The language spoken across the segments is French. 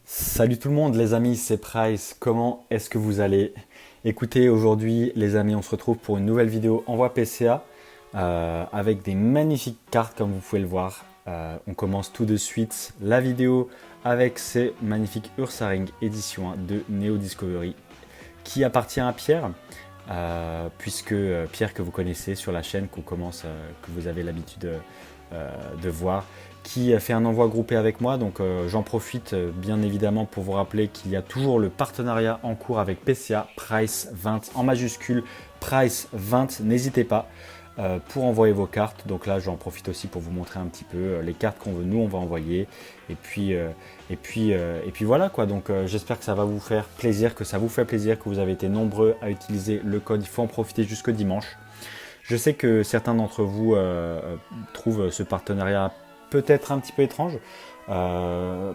Salut tout le monde les amis, c'est Price, comment est-ce que vous allez? Écoutez, aujourd'hui les amis, on se retrouve pour une nouvelle vidéo Envoi PCA avec des magnifiques cartes comme vous pouvez le voir. On commence tout de suite la vidéo avec ces magnifiques Ursaring édition 1 de Neo Discovery qui appartient à Pierre, puisque Pierre que vous connaissez sur la chaîne, que vous avez l'habitude de voir, qui fait un envoi groupé avec moi. Donc j'en profite bien évidemment pour vous rappeler qu'il y a toujours le partenariat en cours avec PCA, Price 20 en majuscule, Price 20, n'hésitez pas pour envoyer vos cartes. Donc là j'en profite aussi pour vous montrer un petit peu les cartes qu'on veut, nous on va envoyer. Et puis voilà quoi, donc j'espère que ça va vous faire plaisir, que ça vous fait plaisir, que vous avez été nombreux à utiliser le code. Il faut en profiter jusque dimanche. Je sais que certains d'entre vous trouvent ce partenariat peut-être un petit peu étrange.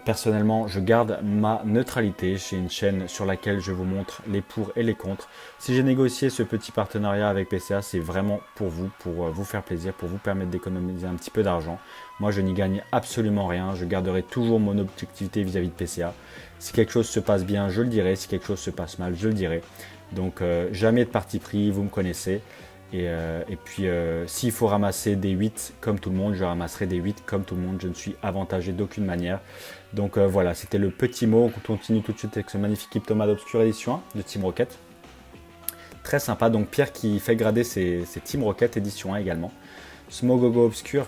Personnellement, je garde ma neutralité. J'ai une chaîne sur laquelle je vous montre les pour et les contre. Si j'ai négocié ce petit partenariat avec PCA, c'est vraiment pour vous faire plaisir, pour vous permettre d'économiser un petit peu d'argent. Moi, je n'y gagne absolument rien. Je garderai toujours mon objectivité vis-à-vis de PCA. Si quelque chose se passe bien, je le dirai. Si quelque chose se passe mal, je le dirai. Donc, jamais de parti pris, vous me connaissez. Et puis, s'il faut ramasser des 8 comme tout le monde, je ramasserai des 8 comme tout le monde. Je ne suis avantagé d'aucune manière. Donc voilà, c'était le petit mot. On continue tout de suite avec ce magnifique Cryptomade Obscure édition 1 de Team Rocket. Très sympa. Donc Pierre qui fait grader ses Team Rocket édition 1 également. Smogogo Obscure.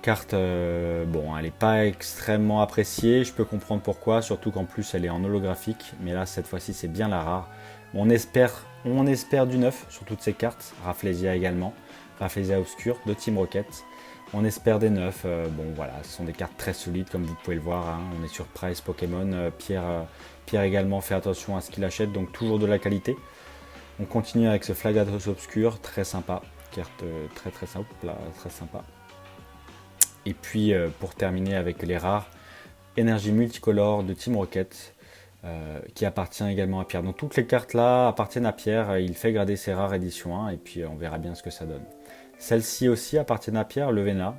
Carte, bon, elle n'est pas extrêmement appréciée. Je peux comprendre pourquoi. Surtout qu'en plus, elle est en holographique. Mais là, cette fois-ci, c'est bien la rare. On espère du neuf sur toutes ces cartes. Rafflesia également. Rafflesia Obscure de Team Rocket. On espère des neufs. Bon voilà, ce sont des cartes très solides comme vous pouvez le voir. Hein. On est sur Price Pokémon. Pierre également fait attention à ce qu'il achète. Donc toujours de la qualité. On continue avec ce Flagatos Obscure. Très sympa. Carte très sympa. Et puis pour terminer avec les rares, Énergie multicolore de Team Rocket. Qui appartient également à Pierre. Donc toutes les cartes là appartiennent à Pierre, il fait grader ses rares éditions 1 et puis on verra bien ce que ça donne. Celles-ci aussi appartiennent à Pierre, le Vénard.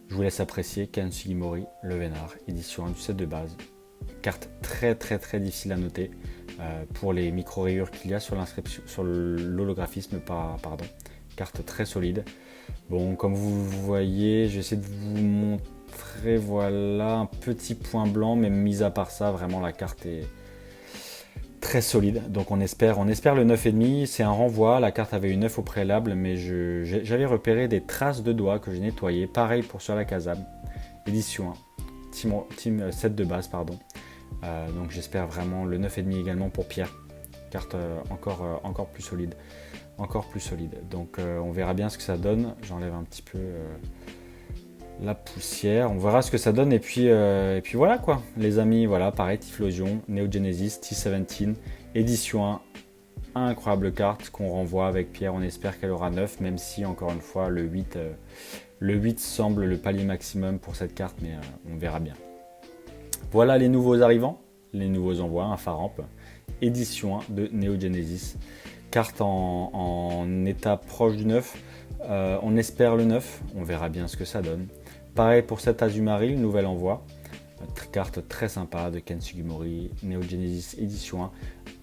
Je vous laisse apprécier Ken Sugimori, le Vénard, édition 1 du set de base. Carte très difficile à noter pour les micro-rayures qu'il y a sur l'inscription, sur l'holographisme, pardon. Carte très solide. Bon, comme vous voyez, j'essaie de vous montrer, voilà, un petit point blanc, mais mis à part ça, vraiment la carte est très solide. Donc on espère le 9,5. C'est un renvoi, la carte avait eu 9 au préalable, mais j'avais repéré des traces de doigts que j'ai nettoyées. Pareil pour sur la Kazam, édition 1, team 7 de base, pardon. Donc j'espère vraiment le 9,5 également pour Pierre. Carte encore plus solide. Encore plus solide. Donc on verra bien ce que ça donne. J'enlève un petit peu la poussière. On verra ce que ça donne. Et puis voilà quoi. Les amis, voilà, pareil, Typhlosion, Neo Genesis, T17, édition 1. Incroyable carte qu'on renvoie avec Pierre. On espère qu'elle aura 9, même si encore une fois le 8 semble le palier maximum pour cette carte, mais on verra bien. Voilà les nouveaux arrivants, les nouveaux envois, un Faramp, édition 1 de Neo Genesis. Carte en état proche du 9, on espère le 9, on verra bien ce que ça donne. Pareil pour cet Azumarill, nouvel envoi, carte très sympa de Ken Sugimori, Neo Genesis édition 1.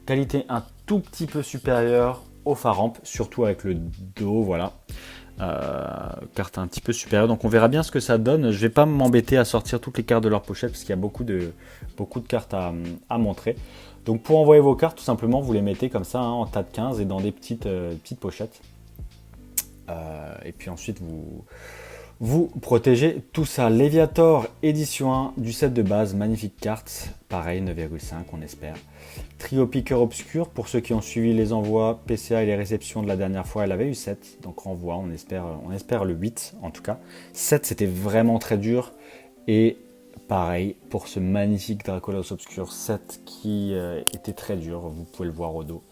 Qualité un tout petit peu supérieure au Faramp, surtout avec le dos, voilà. Carte un petit peu supérieure, donc on verra bien ce que ça donne. Je vais pas m'embêter à sortir toutes les cartes de leur pochette parce qu'il y a beaucoup de cartes à montrer. Donc pour envoyer vos cartes, tout simplement, vous les mettez comme ça, hein, en tas de 15 et dans des petites pochettes. Et puis ensuite, vous protégez tout ça. Léviator, édition 1 du set de base, magnifique carte. Pareil, 9,5, on espère. Trio Piqueur Obscur, pour ceux qui ont suivi les envois PCA et les réceptions de la dernière fois, elle avait eu 7. Donc renvoi, on espère le 8 en tout cas. 7, c'était vraiment très dur. Et pareil pour ce magnifique Dracolos Obscur 7 qui était très dur, vous pouvez le voir au dos.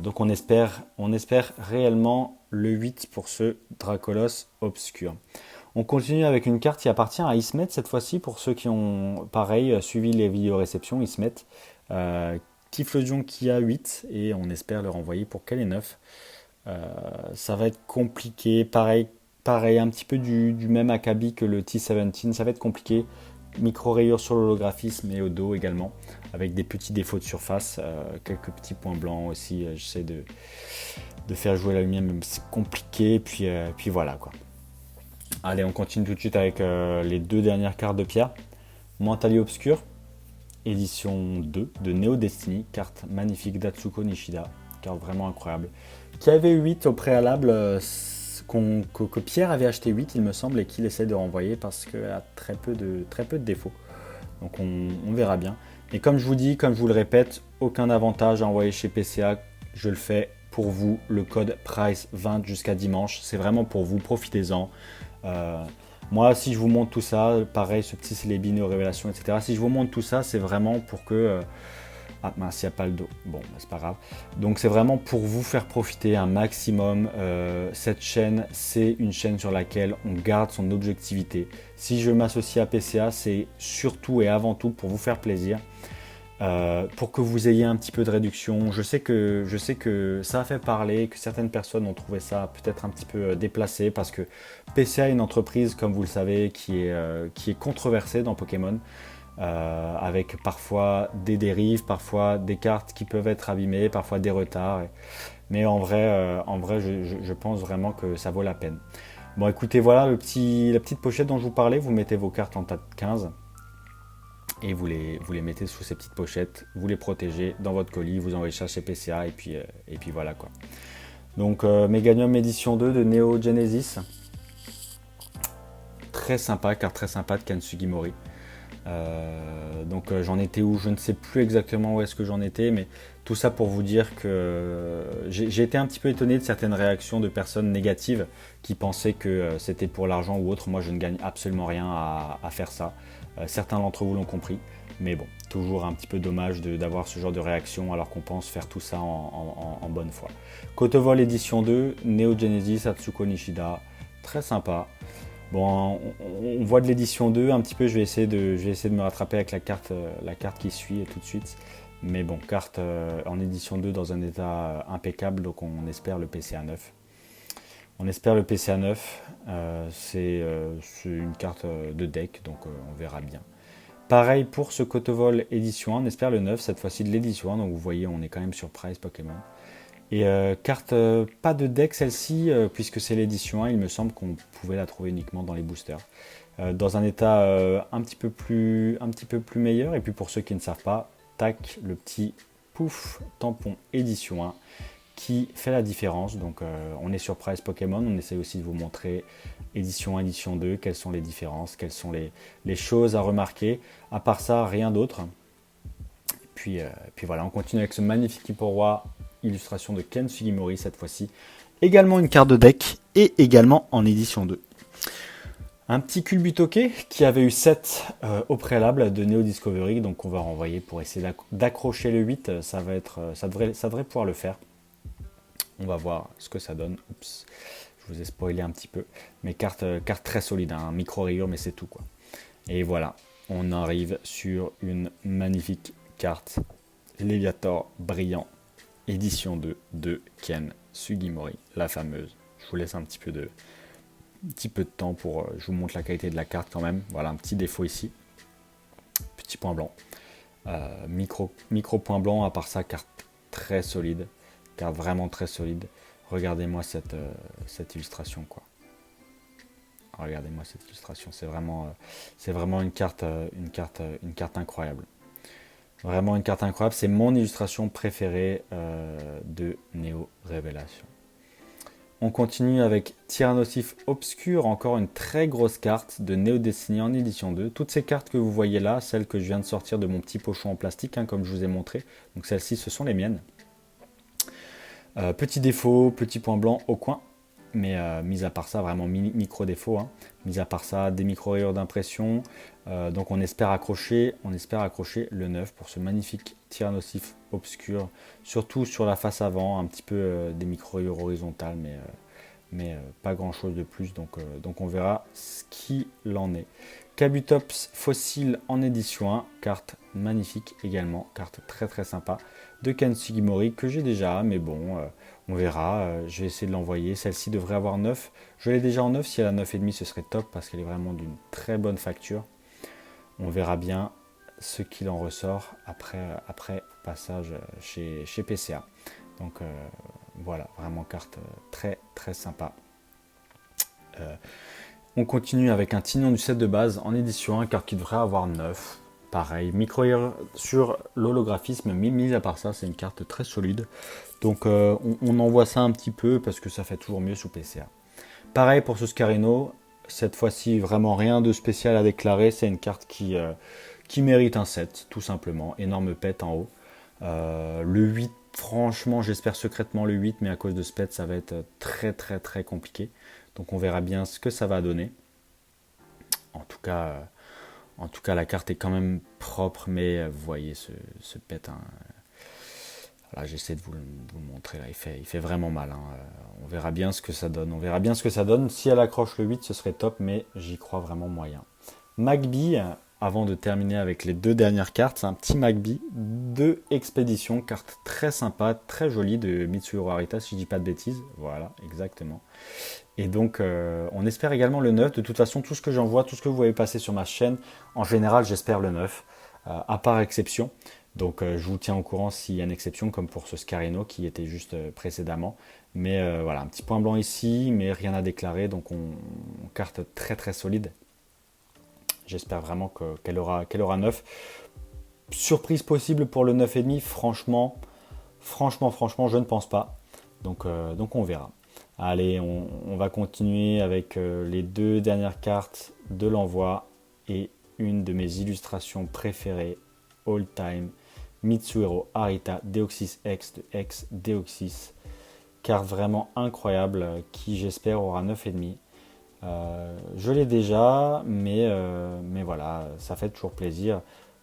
Donc on espère réellement le 8 pour ce Dracolos Obscur. On continue avec une carte qui appartient à Ismet cette fois-ci pour ceux qui ont pareil suivi les vidéos réception. Ismet, Typhlosion qui a 8 et on espère le renvoyer pour qu'elle ait 9. Ça va être compliqué, pareil un petit peu du même acabit que le T17, ça va être compliqué. Micro-rayures sur l'holographisme et au dos également, avec des petits défauts de surface, quelques petits points blancs aussi. J'essaie de faire jouer la lumière, même si c'est compliqué, puis voilà quoi. Allez, on continue tout de suite avec les deux dernières cartes de pierre. Mentali Obscur, édition 2 de Neo Destiny, carte magnifique d'Atsuko Nishida, carte vraiment incroyable, qui avait 8 au préalable, que Pierre avait acheté 8 il me semble, et qu'il essaie de renvoyer parce qu'elle a très peu de défauts. Donc on verra bien. Et comme je vous dis, comme je vous le répète, aucun avantage à envoyer chez PCA, je le fais pour vous, le code PRICE20 jusqu'à dimanche, c'est vraiment pour vous, profitez-en. Moi, si je vous montre tout ça, pareil, ce petit célébine aux révélations, etc. Si je vous montre tout ça, c'est vraiment pour que... ah mince, il n'y a pas le dos. Bon, c'est pas grave. Donc c'est vraiment pour vous faire profiter un maximum. Cette chaîne, c'est une chaîne sur laquelle on garde son objectivité. Si je m'associe à PCA, c'est surtout et avant tout pour vous faire plaisir. Pour que vous ayez un petit peu de réduction. Je sais que ça a fait parler, que certaines personnes ont trouvé ça peut-être un petit peu déplacé parce que PCA est une entreprise, comme vous le savez, qui est controversée dans Pokémon, avec parfois des dérives, parfois des cartes qui peuvent être abîmées, parfois des retards. Mais en vrai, je pense vraiment que ça vaut la peine. Bon, écoutez, voilà la petite pochette dont je vous parlais. Vous mettez vos cartes en tas de 15. Et vous les mettez sous ces petites pochettes, vous les protégez dans votre colis, vous envoyez ça chez PCA et puis voilà quoi. Donc Meganium édition 2 de Neo Genesis. Très sympa, carte très sympa de Ken Sugimori. Donc j'en étais où, je ne sais plus exactement où est-ce que j'en étais, mais tout ça pour vous dire que j'ai été un petit peu étonné de certaines réactions de personnes négatives qui pensaient que c'était pour l'argent ou autre. Moi je ne gagne absolument rien à faire ça. Certains d'entre vous l'ont compris, mais bon, toujours un petit peu dommage d'avoir ce genre de réaction alors qu'on pense faire tout ça en bonne foi. Cotevol édition 2, Neo Genesis, Atsuko Nishida, très sympa. Bon, on voit de l'édition 2 un petit peu, je vais essayer de me rattraper avec la carte qui suit tout de suite. Mais bon, carte en édition 2 dans un état impeccable, donc on espère le PCA 9. On espère le PCA 9, c'est une carte de deck, donc on verra bien. Pareil pour ce Cotevol édition 1, on espère le 9, cette fois-ci de l'édition 1, donc vous voyez on est quand même sur Price Pokémon. Et carte pas de deck celle-ci, puisque c'est l'édition 1, il me semble qu'on pouvait la trouver uniquement dans les boosters. Dans un état un petit peu plus meilleur, et puis pour ceux qui ne savent pas, tac, le petit pouf tampon édition 1, qui fait la différence. Donc on est sur Price Pokémon, on essaie aussi de vous montrer édition 1, édition 2, quelles sont les différences, quelles sont les choses à remarquer. À part ça, rien d'autre. Puis voilà, on continue avec ce magnifique Hipporoi, illustration de Ken Sugimori cette fois-ci. Également une carte de deck et également en édition 2. Un petit Culbutoke qui avait eu 7 au préalable de Neo Discovery, donc on va renvoyer pour essayer d'accrocher le 8, ça devrait pouvoir le faire. On va voir ce que ça donne. Oups, je vous ai spoilé un petit peu. Mais carte très solide, hein, micro-rayure, mais c'est tout quoi. Et voilà, on arrive sur une magnifique carte Léviator brillant, édition 2 de Ken Sugimori, la fameuse. Je vous laisse un petit peu de temps pour... je vous montre la qualité de la carte quand même. Voilà, un petit défaut ici. Petit point blanc. Micro point blanc, à part ça, carte très solide. Carte vraiment très solide. Regardez-moi cette illustration quoi. Regardez-moi cette illustration, c'est vraiment une carte incroyable. Vraiment une carte incroyable, c'est mon illustration préférée de Neo Révélation. On continue avec Tyrannosif Obscur, encore une très grosse carte de Neo Destiny en édition 2. Toutes ces cartes que vous voyez là, celles que je viens de sortir de mon petit pochon en plastique, hein, comme je vous ai montré, donc celles-ci ce sont les miennes. Petit défaut, petit point blanc au coin, mais mis à part ça, vraiment micro défaut. Hein. Mis à part ça, des micro-rayures d'impression. Donc on espère accrocher le 9 pour ce magnifique Tyrannosif Obscur. Surtout sur la face avant, un petit peu des micro-rayures horizontales, mais pas grand chose de plus. Donc on verra ce qu'il en est. Kabutops Fossile en édition 1, carte magnifique également, carte très très sympa de Ken Sugimori que j'ai déjà, mais bon, on verra, je vais essayer de l'envoyer. Celle-ci devrait avoir 9, je l'ai déjà en 9, si elle a 9,5 ce serait top parce qu'elle est vraiment d'une très bonne facture. On verra bien ce qu'il en ressort après passage chez PCA. Donc voilà, vraiment carte très très sympa. On continue avec un Tignon du set de base en édition 1, carte qui devrait avoir 9. Pareil, micro sur l'holographisme, mais mis à part ça, c'est une carte très solide. Donc on envoie ça un petit peu parce que ça fait toujours mieux sous PCA. Pareil pour ce Scarino, cette fois-ci vraiment rien de spécial à déclarer, c'est une carte qui mérite un 7, tout simplement. Énorme pet en haut. Le 8, franchement, j'espère secrètement le 8, mais à cause de ce pet, ça va être très très très compliqué. Donc on verra bien ce que ça va donner. En tout cas, la carte est quand même propre, mais vous voyez ce pet. Hein, voilà, j'essaie de vous le montrer là, il fait vraiment mal. Hein. On verra bien ce que ça donne. Si elle accroche le 8, ce serait top, mais j'y crois vraiment moyen. Magby, avant de terminer avec les 2 dernières cartes, c'est un petit Magby de expédition, carte très sympa, très jolie de Mitsuhiro Arita, si je dis pas de bêtises. Voilà, exactement. Et donc, on espère également le 9. De toute façon, tout ce que j'envoie, tout ce que vous voyez passer sur ma chaîne, en général, j'espère le 9, à part exception. Donc, je vous tiens au courant s'il y a une exception, comme pour ce Scarino qui était juste précédemment. Mais voilà, un petit point blanc ici, mais rien à déclarer. Donc, on carte très très solide. J'espère vraiment qu'elle aura 9. Surprise possible pour le 9,5, franchement, je ne pense pas. Donc on verra. Allez, on va continuer avec les 2 dernières cartes de l'envoi et une de mes illustrations préférées all time, Mitsuhiro Arita Deoxys X de X Deoxys. Carte vraiment incroyable qui j'espère aura 9,5. Je l'ai déjà, mais voilà, ça fait toujours plaisir.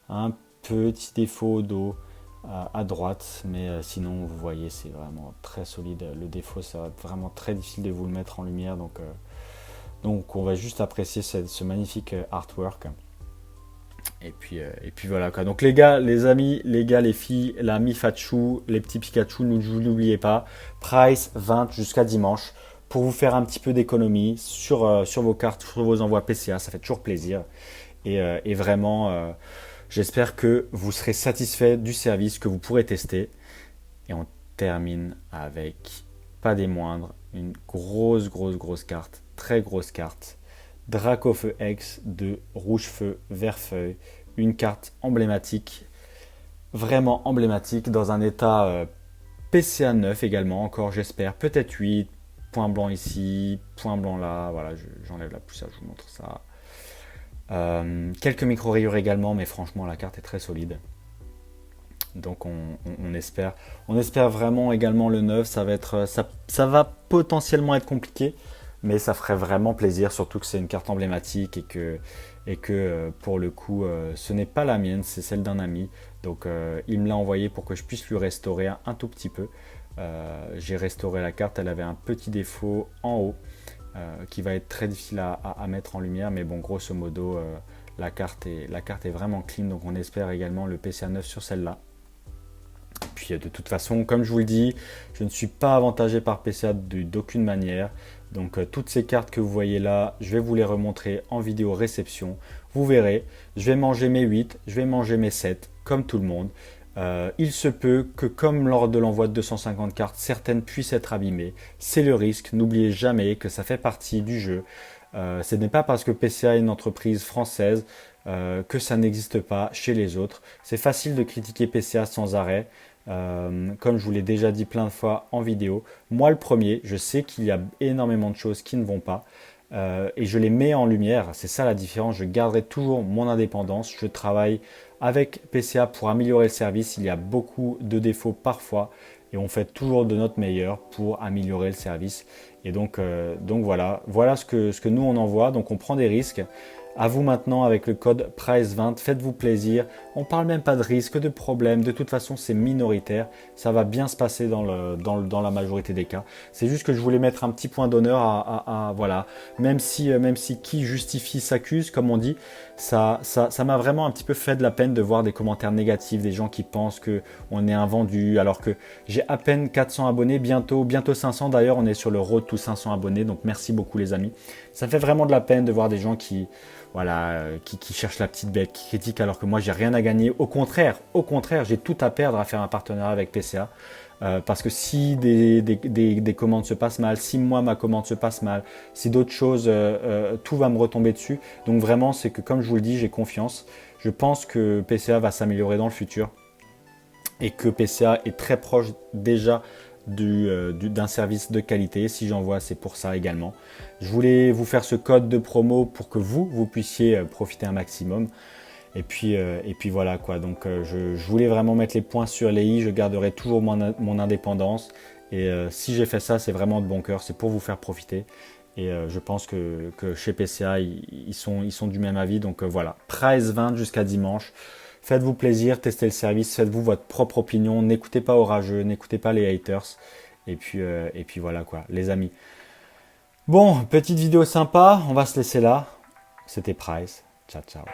Un petit défaut au dos à droite, mais sinon vous voyez c'est vraiment très solide. Le défaut, ça va être vraiment très difficile de vous le mettre en lumière, donc on va juste apprécier ce magnifique artwork. Et puis voilà quoi. Donc les gars, les amis, les filles, la Mifachu, les petits Pikachu, n'oubliez pas, price 20 jusqu'à dimanche pour vous faire un petit peu d'économie sur vos cartes, sur vos envois PCA, ça fait toujours plaisir. Et vraiment, j'espère que vous serez satisfait du service que vous pourrez tester. Et on termine avec, pas des moindres, une grosse carte, très grosse carte. Dracofeu X de rouge feu, vert feuille, une carte emblématique, vraiment emblématique, dans un état PCA 9 également, encore j'espère, peut-être 8, point blanc ici, point blanc là, voilà, j'enlève la poussière, je vous montre ça. Quelques micro-rayures également, mais franchement la carte est très solide. Donc on espère vraiment également le 9, ça va potentiellement être compliqué, mais ça ferait vraiment plaisir, surtout que c'est une carte emblématique et que pour le coup ce n'est pas la mienne, c'est celle d'un ami. Donc il me l'a envoyé pour que je puisse lui restaurer un tout petit peu. J'ai restauré la carte, elle avait un petit défaut en haut qui va être très difficile à mettre en lumière, mais bon, grosso modo la carte est vraiment clean, donc on espère également le PCA 9 sur celle-là. Puis de toute façon, comme je vous le dis, je ne suis pas avantagé par PCA d'aucune manière. Donc toutes ces cartes que vous voyez là, je vais vous les remontrer en vidéo réception. Vous verrez, je vais manger mes 8, je vais manger mes 7, comme tout le monde. Il se peut que comme lors de l'envoi de 250 cartes, certaines puissent être abîmées. C'est le risque, n'oubliez jamais que ça fait partie du jeu. Ce n'est pas parce que PCA est une entreprise française que ça n'existe pas chez les autres. C'est facile de critiquer PCA sans arrêt. Comme je vous l'ai déjà dit plein de fois en vidéo, moi le premier, je sais qu'il y a énormément de choses qui ne vont pas et je les mets en lumière, c'est ça la différence, je garderai toujours mon indépendance, je travaille avec PCA pour améliorer le service, il y a beaucoup de défauts parfois et on fait toujours de notre meilleur pour améliorer le service et donc voilà ce que nous on envoie, donc on prend des risques. À vous maintenant avec le code PRICE20, faites-vous plaisir, on parle même pas de risque, de problème, de toute façon c'est minoritaire, ça va bien se passer dans la majorité des cas. C'est juste que je voulais mettre un petit point d'honneur à voilà, même si qui justifie s'accuse, comme on dit, ça m'a vraiment un petit peu fait de la peine de voir des commentaires négatifs, des gens qui pensent qu'on est un vendu, alors que j'ai à peine 400 abonnés, bientôt 500 d'ailleurs, on est sur le road to 500 abonnés, donc merci beaucoup les amis. Ça fait vraiment de la peine de voir des gens qui cherchent la petite bête, qui critiquent alors que moi j'ai rien à gagner. Au contraire, j'ai tout à perdre à faire un partenariat avec PCA. Parce que si des commandes se passent mal, si moi ma commande se passe mal, si d'autres choses, tout va me retomber dessus. Donc vraiment, c'est que comme je vous le dis, j'ai confiance. Je pense que PCA va s'améliorer dans le futur et que PCA est très proche déjà d'un service de qualité. Si j'en vois, c'est pour ça également. Je voulais vous faire ce code de promo pour que vous puissiez profiter un maximum. Et puis voilà quoi, donc je voulais vraiment mettre les points sur les i, je garderai toujours mon indépendance. Et si j'ai fait ça, c'est vraiment de bon cœur, c'est pour vous faire profiter. Et je pense que chez PCA, ils sont du même avis. Donc voilà, Price 20 jusqu'à dimanche. Faites-vous plaisir, testez le service, faites-vous votre propre opinion, n'écoutez pas aux rageux, n'écoutez pas les haters. Et puis voilà quoi, les amis. Bon, petite vidéo sympa, on va se laisser là. C'était Price. Ciao, ciao.